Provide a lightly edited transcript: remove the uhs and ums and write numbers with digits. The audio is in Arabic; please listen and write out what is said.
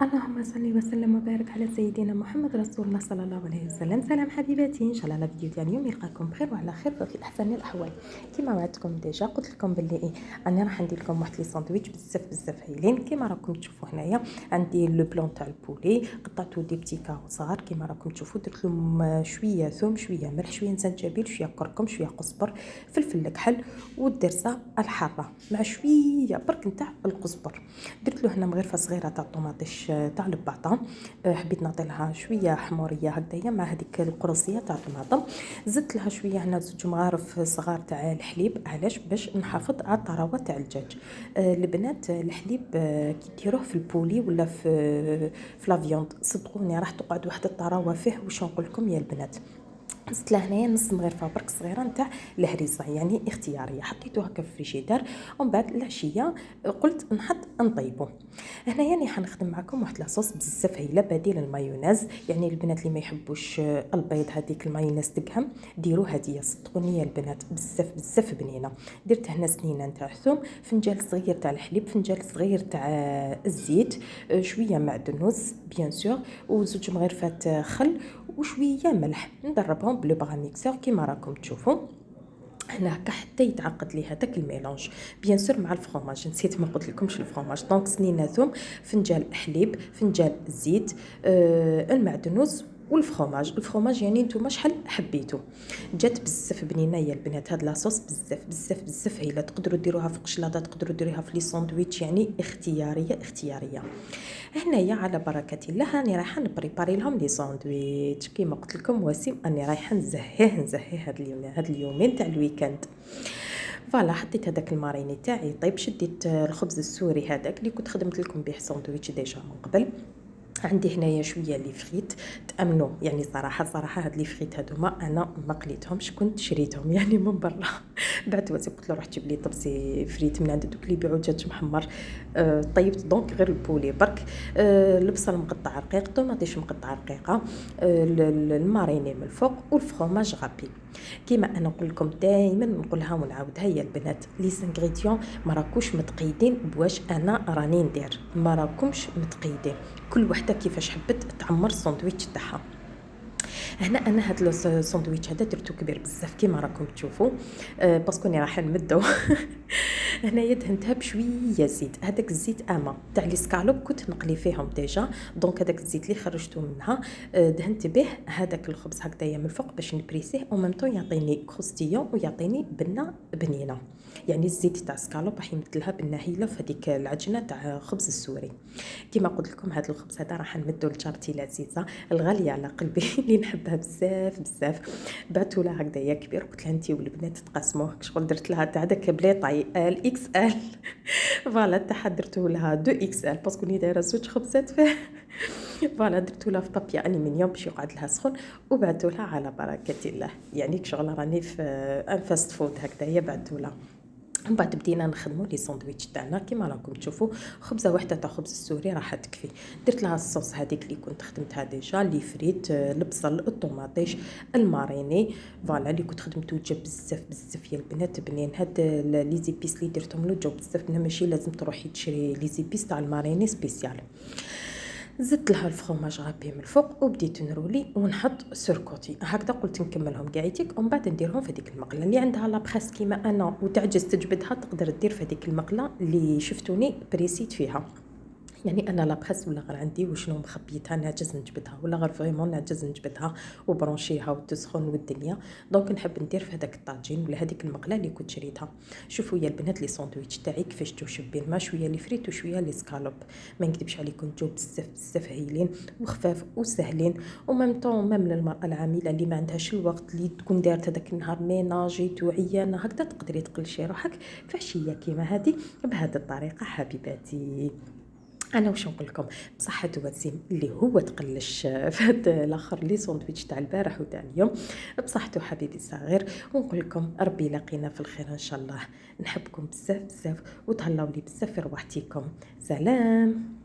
اللهم صل وسلم وبارك على سيدنا محمد رسول الله صلى الله عليه وسلم. سلام حبيباتي، ان شاء الله الفيديو ديال اليوم يلقاكم بخير وعلى خير وفي احسن الاحوال. كما وعدتكم ديجا قلت لكم باللي انا راح ندير لكم واحد لي ساندويتش بزاف هايلين. كما راكم تشوفوا هنايا عندي لو بلون تاع البولي، قطعته دي بتي كاو صغار كما راكم تشوفوا. درت لهم شويه ثوم، شويه ملح، شويه زنجبيل، شويه كركم، شويه قزبر، فلفل كحل والدرسه الحاره مع شويه برك نتاع القزبر. درت له هنا مغرفه صغيره تاع الطوماطيش تاع الباطا، حبيت نعطي لها شويه حموريه هكذايا مع هذيك القرصيه تاع الطماطم. زدت لها شويه هنا زوج مغارف صغار تاع الحليب، علاش؟ باش نحافظ على الطراوه تاع الدجاج. البنات الحليب كي ديروه في البولي ولا في لافيوند صدقوني راح تقعد واحد الطراوه فيه. واش نقول لكم يا البنات، زدت لها هنايا نص مغرفه برك صغيره نتاع الهريسه، يعني اختياريه، حطيتوها هكا في الفريجيدار. ومن بعد العشيه قلت نحط نطيبو. هنايا راني حنخدم معكم واحد لاصوص بزاف هايله بديل المايونيز. يعني البنات اللي ما يحبوش البيض هذيك المايونيز تقهم ديروا هديه، صدقوني يا البنات بزاف بنينه. درت هنا سنينه نتاع ثوم، فنجان صغير تاع الحليب، فنجان صغير تاع الزيت، شويه معدنوس بيان سور، وزوج مغرفات خل وشويه ملح. ندربهم بلو بغا ميكسور كيما راكم تشوفوا هنا هكا حتى يتعقد لي هذاك الميلونج. بيان سور مع الفرomاج، نسيت ما قلت لكمش الفرomاج. دونك سنينه ثوم، فنجان حليب، فنجان زيت، المعدنوس الفرomاج يعني نتوما شحال حبيتو. جات بزاف بنينه يا البنات هاد لاصوص، بزاف هايله. تقدروا ديروها في قشلاضه، تقدروا ديروها في لي ساندويتش، يعني اختياريه. هنايا على بركه الله راني رايحه نبريباري لهم لي ساندويتش. كيما قلت لكم وسيم اني رايحه نزهيه هاد اليومين تاع الويكاند. فوالا حطيت هذاك الماريني تاعي طيب، شديت الخبز السوري هذاك اللي كنت خدمت لكم به ساندويتش ديجا من قبل. عندي هنايا شويه لي فريت، تامنوا يعني صراحه هاد لي فريت هذوما انا ما قليتهمش، كنت شريتهم يعني من برا. بعد واسي قلت له روح جيب لي طبسي فريت من عند دوك اللي يبيعوا دجاج محمر. طيبت دونك غير البولي برك، البصل مقطع رقيق، طوماطيش مقطع رقيقه، الماريني من الفوق، والفرomاج غابي. كيما انا نقول لكم دائما نقولها ونعاودها يا البنات، لي سانغريديون ما راكوش متقيدين بواش انا راني ندير، ما راكمش متقيدين، كل وحده كيفاش حبت تعمر الساندويتش تاعها. هنا انا هاد الساندويتش هذا درتو كبير بزاف كيما راكم تشوفوا، باسكو راني رايحه نمدو. هنايا دهنتها بشويه زيت، هذاك الزيت اما تاع لي سكالوب كنت نقلي فيهم ديجا. دونك هذاك الزيت اللي خرجته منها دهنت به هذاك الخبز هكذايا من الفوق باش نبريسيه، او ميم طون يعطيني كروستيون ويعطيني بنه بنينه. يعني الزيت تاع سكالوب راح يمدلها بنه هايله في هذيك العجينه تاع خبز السوري. كما قلت لكم هذا الخبز هذا راح نمدو لجارتي العزيزه الغاليه على قلبي اللي نحبها بزاف. بعثوا لها هكذايا كبير، قلت لها انت والبنات تقاسموه. شغل درت لها تاع داك بلي طاي الاكس ال. فوالا تاع درتو لها 2 اكس ال باسكو ني دايره زوج خبزات فيه. فوالا درتو لها في بابي الومنيوم باش يقعد لها سخون، وبعثوا لها على بركه الله. يعني كشغل راني في ان فاست فود هكذايا بعثوا لها. من بعد بدينا نخدموا لي ساندويتش تاعنا كيما راكم تشوفوا. خبزه واحده تاع خبز السوري راح تكفي. درت لها الصوص هذيك اللي كنت خدمتها ديجا، لي فريت، البصل، الطوماطيش، الماريني. فوالا اللي كنت خدمته جا بزاف يا البنات بنين. هاد لي زيبيس اللي درتهم له جاو بزاف بنين، ماشي لازم تروحي تشري لي زيبيس تاع الماريني سبيسيال. زدت لها الفرomاج غابي من الفوق وبديت نرولي ونحط سور كوتي هكذا. قلت نكملهم كاعيتيك ومن بعد نديرهم في هذيك المقله اللي عندها لابخيس كيما انا وتعجز تجبدها، تقدر دير في هذيك المقله اللي شفتوني بريسيت فيها. يعني انا لابخيس ولا غير عندي وشنو مخبيتها نعجز نجبدها، ولا غير فريمون نعجز نجبدها وبرونشيها وتسخن والدنيا. دونك نحب ندير في هذاك الطاجين ولا هذيك المقله اللي كنت شريتها. شوفوا يا البنات لي ساندويتش تاعي كيفاش جو شابين، ما شويه لي فريت وشويه لي سكالوب. ما نكذبش عليكم جو بزاف هايلين وخفاف وسهلين. وميم طون ميم للمراه العامله اللي ما عندهاش الوقت، اللي تكون دارت هذاك النهار ميناجيت وعيانه هكذا، تقدري تقلشي روحك في عشيه كيما هذه بهذه الطريقه حبيباتي. انا واش نقول لكم، بصحة وسيم اللي هو تقلش في هذا الاخر لي ساندويتش تاع البارح وتاع اليوم بصحته حبيبي صغير. ونقول لكم ربي يلاقينا في الخير ان شاء الله. نحبكم بزاف وتهلاو لي بزاف في رواحتكم. سلام.